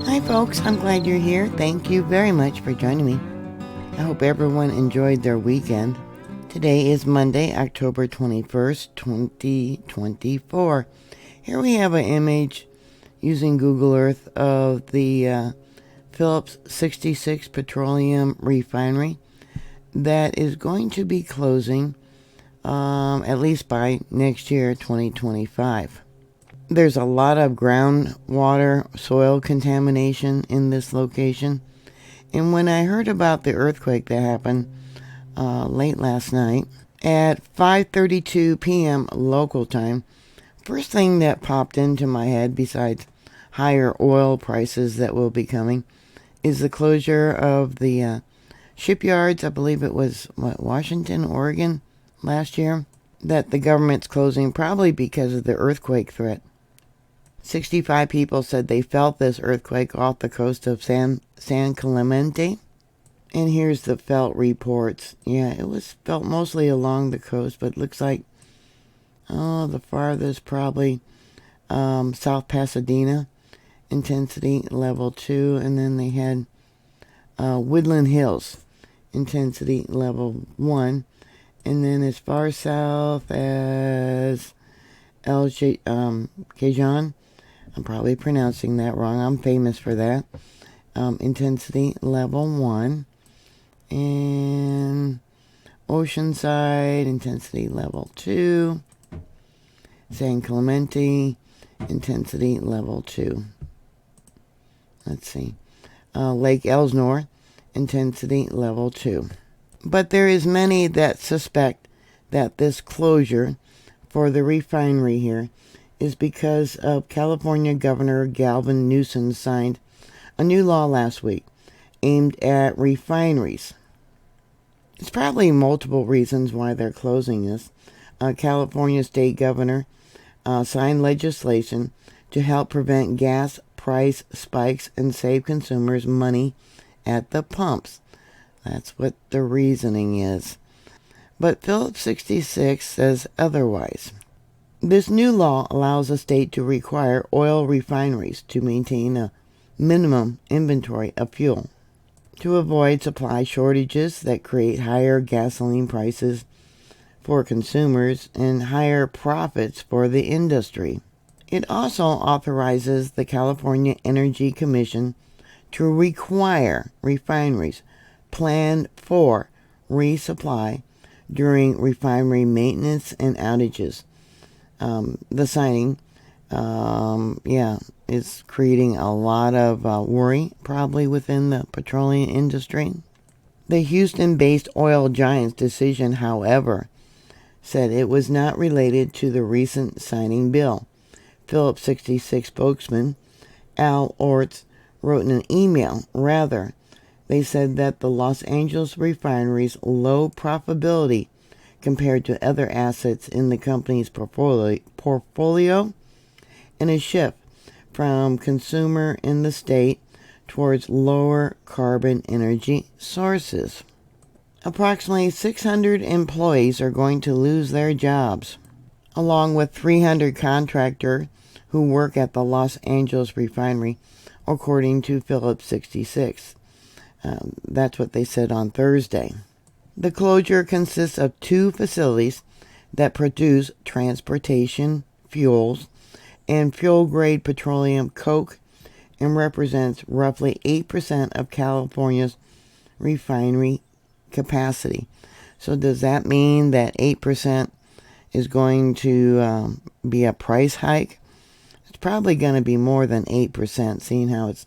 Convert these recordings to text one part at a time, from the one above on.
Hi folks, I'm glad you're here. Thank you very much for joining me. I hope everyone enjoyed their weekend. Today is Monday, October 21st, 2024. Here we have an image using Google Earth of the Phillips 66 petroleum refinery that is going to be closing at least by next year, 2025. There's a lot of groundwater soil contamination in this location. And when I heard about the earthquake that happened late last night at 5:32 p.m. local time, first thing that popped into my head, besides higher oil prices that will be coming, is the closure of the shipyards. I believe it was Washington, Oregon last year, that the government's closing probably because of the earthquake threat. 65 people said they felt this earthquake off the coast of San Clemente. And here's the felt reports. Yeah, it was felt mostly along the coast, but it looks like, the farthest probably South Pasadena, intensity level 2. And then they had Woodland Hills, intensity level 1. And then as far south as Cajon, I'm probably pronouncing that wrong. I'm famous for that. Intensity level 1. And Oceanside, intensity level 2. San Clemente, intensity level 2. Let's see. Lake Elsinore, intensity level 2. But there is many that suspect that this closure for the refinery here is because of California Governor Gavin Newsom signed a new law last week aimed at refineries. It's probably multiple reasons why they're closing this. California State Governor signed legislation to help prevent gas price spikes and save consumers money at the pumps. That's what the reasoning is. But Phillips 66 says otherwise. This new law allows a state to require oil refineries to maintain a minimum inventory of fuel to avoid supply shortages that create higher gasoline prices for consumers and higher profits for the industry. It also authorizes the California Energy Commission to require refineries plan for resupply during refinery maintenance and outages. The signing, is creating a lot of worry probably within the petroleum industry. The Houston-based oil giant's decision, however, said it was not related to the recent signing bill. Phillips 66 spokesman Al Orts wrote in an email. Rather, they said that the Los Angeles refinery's low profitability compared to other assets in the company's portfolio and a shift from consumer in the state towards lower carbon energy sources. Approximately 600 employees are going to lose their jobs, along with 300 contractors who work at the Los Angeles refinery, according to Phillips 66. That's what they said on Thursday. The closure consists of 2 facilities that produce transportation fuels and fuel-grade petroleum coke and represents roughly 8% of California's refinery capacity. So does that mean that 8% is going to be a price hike? It's probably going to be more than 8%, seeing how it's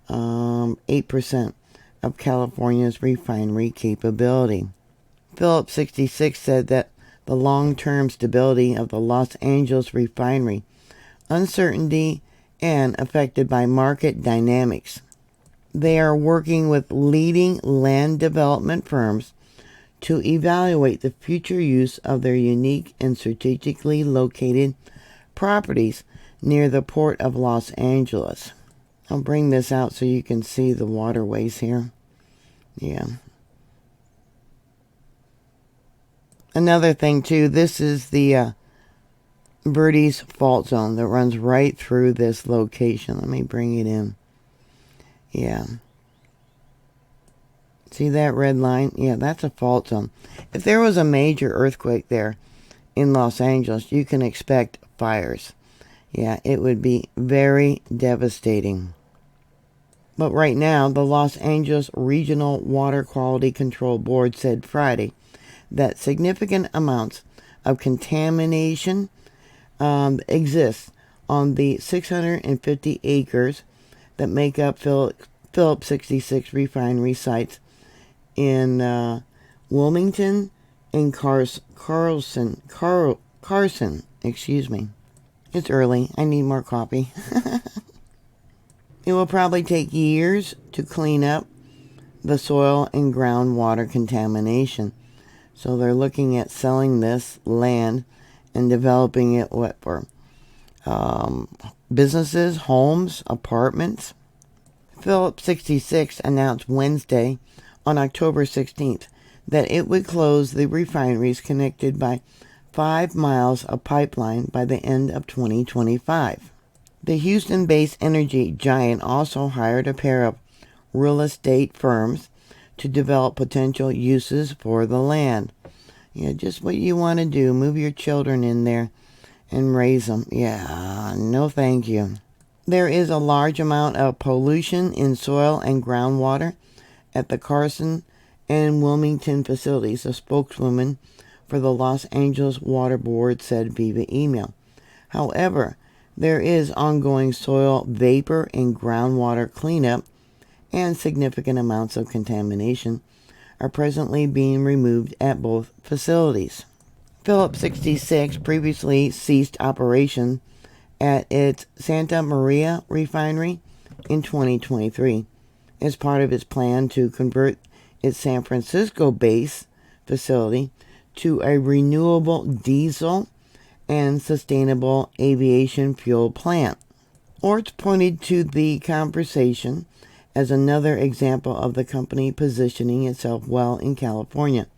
8% of California's refinery capability. Phillips 66 said that the long-term stability of the Los Angeles refinery, uncertainty, and affected by market dynamics. They are working with leading land development firms to evaluate the future use of their unique and strategically located properties near the port of Los Angeles. I'll bring this out so you can see the waterways here. Yeah. Another thing too, this is the Verdes fault zone that runs right through this location. Let me bring it in. Yeah. See that red line? Yeah, that's a fault zone. If there was a major earthquake there in Los Angeles, you can expect fires. Yeah, it would be very devastating. But right now, the Los Angeles Regional Water Quality Control Board said Friday that significant amounts of contamination exists on the 650 acres that make up Phillips 66 refinery sites in Wilmington and Carson. Excuse me. It's early. I need more coffee. It will probably take years to clean up the soil and groundwater contamination. So they're looking at selling this land and developing it for businesses, homes, apartments. Phillips 66 announced Wednesday on October 16th that it would close the refineries connected by 5 miles of pipeline by the end of 2025. The Houston-based energy giant also hired a pair of real estate firms to develop potential uses for the land. Yeah, just what you want to do. Move your children in there and raise them. Yeah, no thank you. There is a large amount of pollution in soil and groundwater at the Carson and Wilmington facilities, a spokeswoman for the Los Angeles Water Board said via email. However, there is ongoing soil vapor and groundwater cleanup, and significant amounts of contamination are presently being removed at both facilities. Phillips 66 previously ceased operation at its Santa Maria refinery in 2023 as part of its plan to convert its San Francisco base facility to a renewable diesel and sustainable aviation fuel plant. AERT pointed to the conversation as another example of the company positioning itself well in California.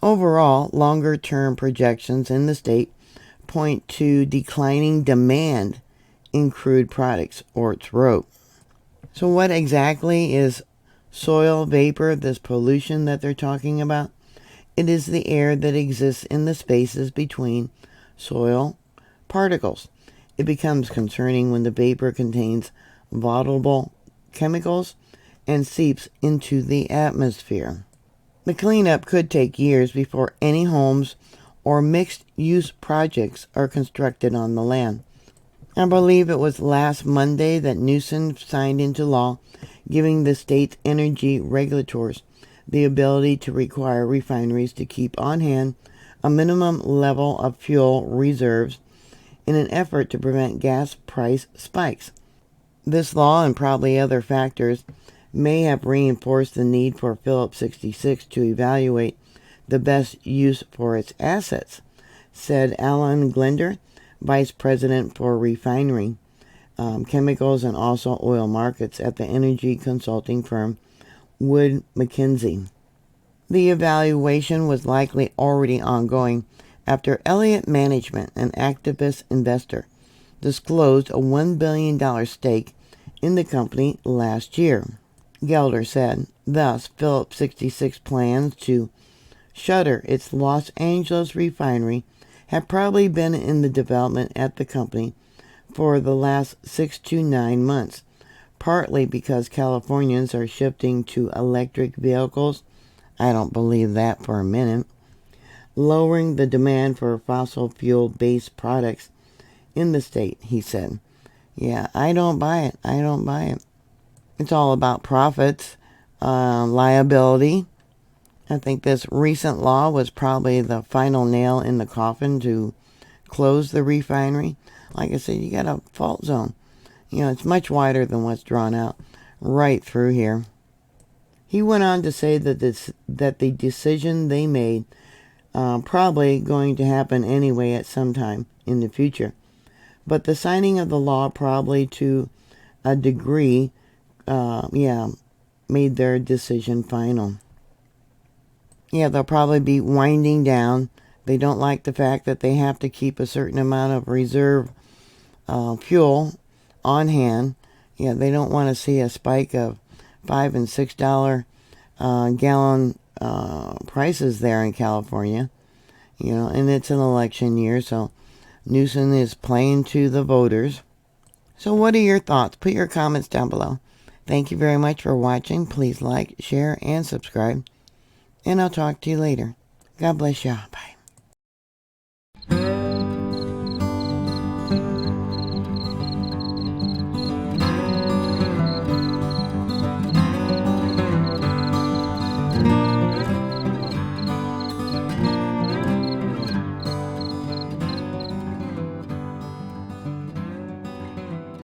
Overall, longer-term projections in the state point to declining demand in crude products, AERT wrote. So what exactly is soil vapor, this pollution that they're talking about? It is the air that exists in the spaces between soil particles. It becomes concerning when the vapor contains volatile chemicals and seeps into the atmosphere. The cleanup could take years before any homes or mixed-use projects are constructed on the land. I believe it was last Monday that Newsom signed into law giving the state's energy regulators the ability to require refineries to keep on hand a minimum level of fuel reserves in an effort to prevent gas price spikes. This law and probably other factors may have reinforced the need for Phillips 66 to evaluate the best use for its assets, said Alan Glender, Vice President for Refinery, Chemicals and also Oil Markets at the energy consulting firm Wood Mackenzie. The evaluation was likely already ongoing after Elliott Management, an activist investor, disclosed a $1 billion stake in the company last year. Gelder said, thus, Phillips 66 plans to shutter its Los Angeles refinery have probably been in the development at the company for the last 6 to 9 months, partly because Californians are shifting to electric vehicles. I don't believe that for a minute. Lowering the demand for fossil fuel-based products in the state, he said. Yeah, I don't buy it. I don't buy it. It's all about profits, liability. I think this recent law was probably the final nail in the coffin to close the refinery. Like I said, you got a fault zone. You know, it's much wider than what's drawn out right through here. He went on to say that the decision they made probably going to happen anyway at some time in the future. But the signing of the law probably to a degree, made their decision final. Yeah, they'll probably be winding down. They don't like the fact that they have to keep a certain amount of reserve fuel on hand. Yeah, they don't want to see a spike of $5 and $6 gallon prices there in California. And it's an election year, so Newsom is playing to the voters. So what are your thoughts? Put your comments down below. Thank you very much for watching. Please like, share, and subscribe. And I'll talk to you later. God bless you. Bye.